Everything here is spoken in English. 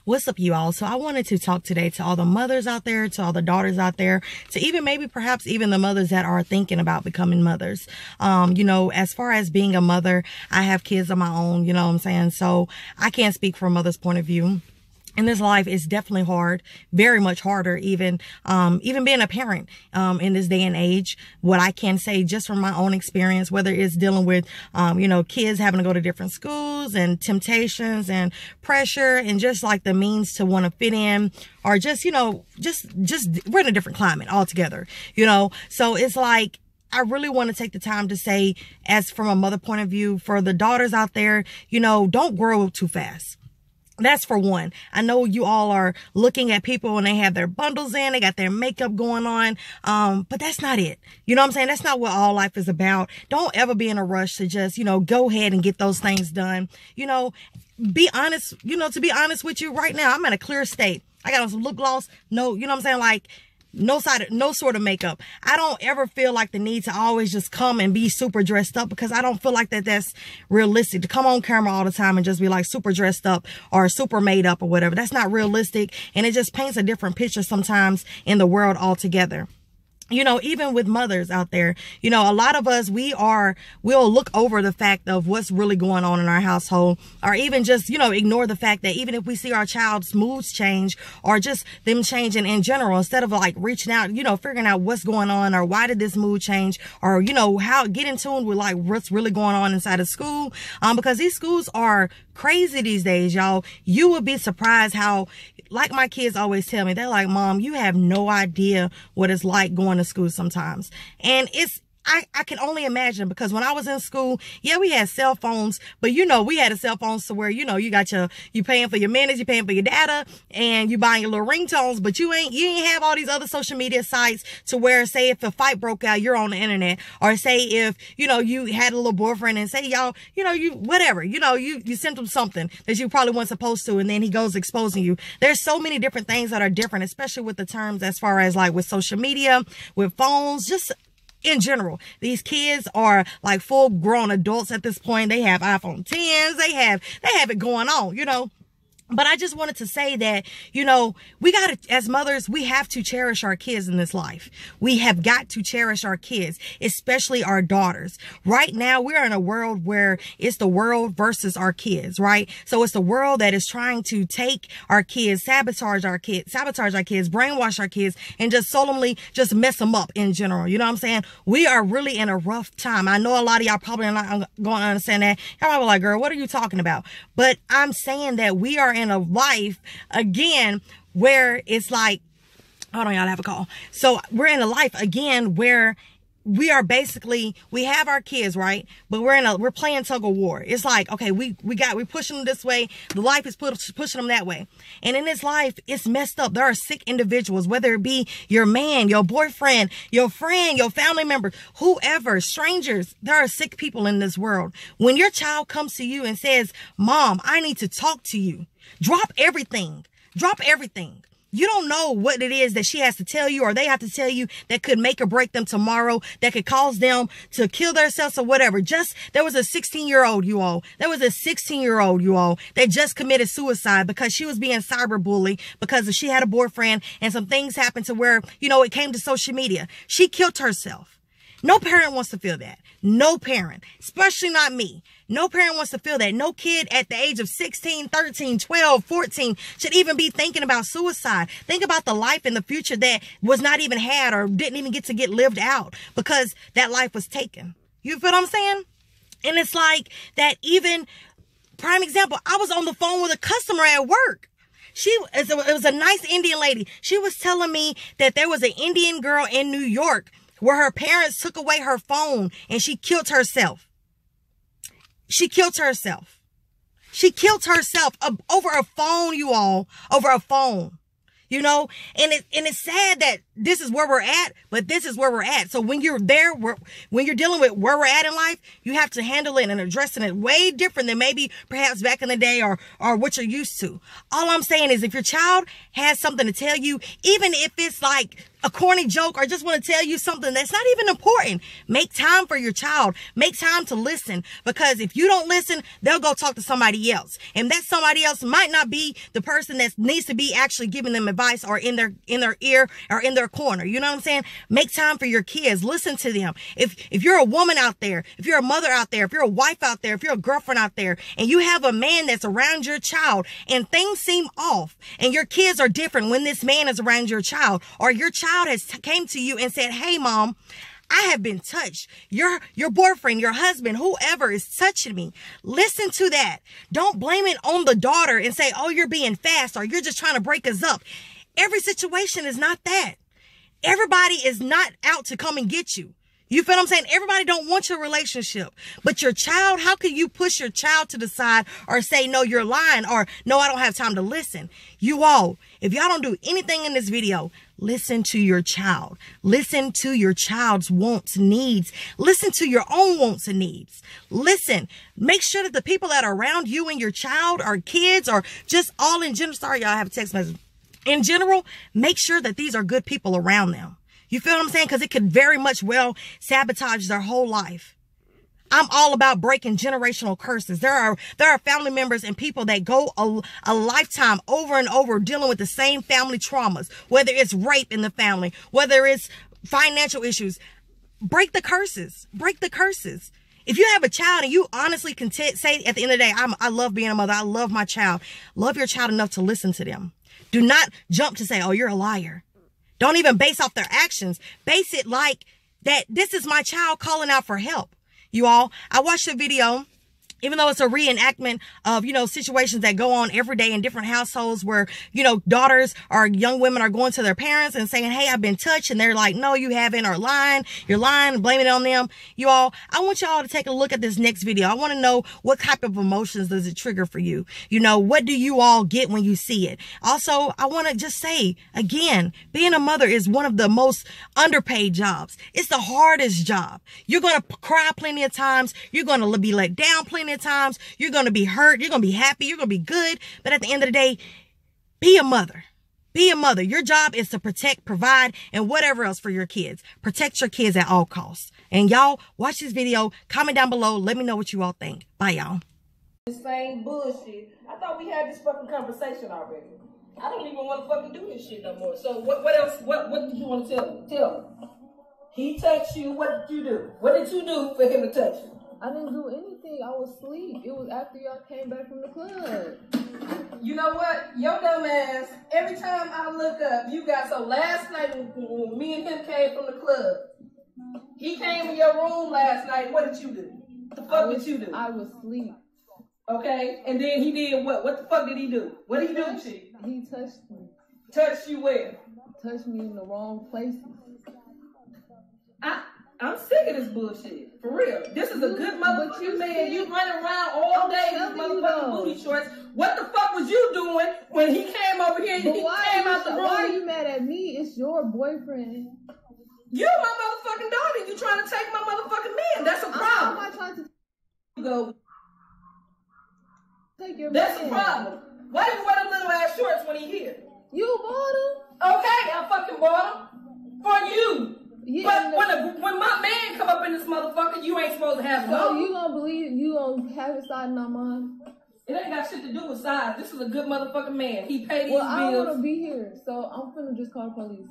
What's up, you all? So I wanted to talk today to all the mothers out there, to all the daughters out there, to even maybe perhaps even the mothers that are thinking about becoming mothers. As far as being a mother, I have kids of my own, you know what I'm saying? So I can't speak from a mother's point of view. In this life, it's definitely hard, very much harder, even being a parent, in this day and age. What I can say just from my own experience, whether it's dealing with, kids having to go to different schools and temptations and pressure and just like the means to want to fit in, or just we're in a different climate altogether, so it's like, I really want to take the time to say, as from a mother point of view, for the daughters out there, don't grow too fast. That's for one. I know you all are looking at people and they have their bundles in, they got their makeup going on. But that's not it. You know what I'm saying? That's not what all life is about. Don't ever be in a rush to just, go ahead and get those things done. Be honest, to be honest with you right now, I'm in a clear state. I got on some lip gloss. No, you know what I'm saying? Like, no sort of makeup. I don't ever feel like the need to always just come and be super dressed up, because I don't feel like that's realistic to come on camera all the time and just be like super dressed up or super made up or whatever. That's not realistic, and it just paints a different picture sometimes in the world altogether. Even with mothers out there, a lot of us, we'll look over the fact of what's really going on in our household, or even just, ignore the fact that even if we see our child's moods change or just them changing in general, instead of like reaching out, figuring out what's going on or why did this mood change, or, how get in tune with like what's really going on inside of school. Because these schools are crazy these days, y'all. You would be surprised how, like my kids always tell me, they're like, Mom, you have no idea what it's like going to school sometimes. And I can only imagine, because when I was in school, yeah, we had cell phones, but we had a cell phones to where, you paying for your minutes, you paying for your data, and you buying your little ringtones, but you ain't have all these other social media sites to where, say, if a fight broke out, you're on the internet, or say if, you had a little boyfriend and say y'all, you sent him something that you probably weren't supposed to, and then he goes exposing you. There's so many different things that are different, especially with the terms as far as like with social media, with phones, just in general. These kids are like full grown adults at this point. They have iPhone 10s. They have it going on, But I just wanted to say that, we got to, as mothers, we have to cherish our kids in this life. We have got to cherish our kids, especially our daughters. Right now, we're in a world where it's the world versus our kids, right? So it's the world that is trying to take our kids, sabotage our kids, brainwash our kids, and just solemnly just mess them up in general. You know what I'm saying? We are really in a rough time. I know a lot of y'all probably are not going to understand that. Y'all probably like, girl, what are you talking about? But I'm saying that we are in a life again where it's like, hold on, y'all, I have a call. So we're in a life again where we are basically, we have our kids, right? But we're playing tug of war. It's like, okay, we pushing them this way. The life is pushing them that way. And in this life, it's messed up. There are sick individuals, whether it be your man, your boyfriend, your friend, your family member, whoever, strangers. There are sick people in this world. When your child comes to you and says, Mom, I need to talk to you, drop everything. Drop everything. You don't know what it is that she has to tell you or they have to tell you that could make or break them tomorrow, that could cause them to kill themselves or whatever. There was a 16-year-old, you all. There was a 16-year-old, you all, that just committed suicide because she was being cyberbullied because she had a boyfriend and some things happened to where, it came to social media. She killed herself. No parent wants to feel that. No parent, especially not me. No parent wants to feel that. No kid at the age of 16, 13, 12, 14 should even be thinking about suicide. Think about the life in the future that was not even had or didn't even get lived out because that life was taken. You feel what I'm saying? And it's like that. Even prime example, I was on the phone with a customer at work. It was a nice Indian lady. She was telling me that there was an Indian girl in New York where her parents took away her phone and she killed herself. She killed herself. She killed herself over a phone, you all, over a phone. And it's sad that this is where we're at, but this is where we're at. So when you're there, when you're dealing with where we're at in life, you have to handle it and addressing it way different than maybe perhaps back in the day or what you're used to. All I'm saying is if your child has something to tell you, even if it's like a corny joke or just want to tell you something that's not even important, make time for your child. Make time to listen, because if you don't listen, they'll go talk to somebody else. And that somebody else might not be the person that needs to be actually giving them advice or in their ear or in their corner. You know what I'm saying? Make time for your kids. Listen to them. If you're a woman out there, if you're a mother out there, if you're a wife out there, if you're a girlfriend out there, and you have a man that's around your child and things seem off and your kids are different when this man is around your child, or your child has came to you and said, hey mom, I have been touched. Your boyfriend, your husband, whoever is touching me. Listen to that. Don't blame it on the daughter and say, oh, you're being fast or you're just trying to break us up. Every situation is not that. Everybody is not out to come and get you. You feel what I'm saying? Everybody don't want your relationship. But your child, how can you push your child to the side or say, no, you're lying, or no, I don't have time to listen? You all, if y'all don't do anything in this video, listen to your child. Listen to your child's wants, needs. Listen to your own wants and needs. Listen. Make sure that the people that are around you and your child or kids or just all in general, sorry, y'all, I have a text message. In general, make sure that these are good people around them. You feel what I'm saying? Because it could very much well sabotage their whole life. I'm all about breaking generational curses. There are family members and people that go a lifetime over and over dealing with the same family traumas, whether it's rape in the family, whether it's financial issues. Break the curses. Break the curses. If you have a child and you honestly can say at the end of the day, I love being a mother. I love my child. Love your child enough to listen to them. Do not jump to say, oh, you're a liar. Don't even base off their actions. Base it like that this is my child calling out for help. You all, I watched a video, even though it's a reenactment of, situations that go on every day in different households where, daughters or young women are going to their parents and saying, hey, I've been touched. And they're like, no, you haven't, or lying. You're lying, blaming it on them. You all, I want y'all to take a look at this next video. I want to know what type of emotions does it trigger for you? What do you all get when you see it? Also, I want to just say, again, being a mother is one of the most underpaid jobs. It's the hardest job. You're going to cry plenty of times. You're going to be let down plenty of times. You're going to be hurt. You're going to be happy. You're going to be good. But at the end of the day, be a mother. Be a mother. Your job is to protect, provide, and whatever else for your kids. Protect your kids at all costs. And y'all, watch this video. Comment down below. Let me know what you all think. Bye, y'all. The same bullshit. I thought we had this fucking conversation already. I don't even want to fucking do this shit no more. So what else? What did you want to tell me? Tell me. He touched you. What did you do? What did you do for him to touch you? I didn't do anything. I was asleep. It was after y'all came back from the club. You know what? Your dumb ass, every time I look up, you got, so last night when me and him came from the club, he came in your room last night. What did you do? What the fuck did you do? I was asleep. Okay, and then he did what? What the fuck did he do? What did he do, Chief? He touched me. Touched you where? Touched me in the wrong places. I'm sick of this bullshit. For real. This is a good motherfucking man. You running around all day in these motherfucking booty shorts. What the fuck was you doing when he came over here and he came out the room? Why are you mad at me? It's your boyfriend. You my motherfucking daughter. You trying to take my motherfucking man. That's a problem. How am I trying to go? Take your That's man. a problem. Why you wear them little ass shorts when he here? You bought him. Okay, I fucking bought them. For you. Yeah, but when my man come up in this motherfucker, you ain't supposed to have him. So you gonna believe you gonna have his side, not mine? It ain't got shit to do with size. This is a good motherfucking man. He paid his bills. Well, I don't want to be here, so I'm finna just call the police.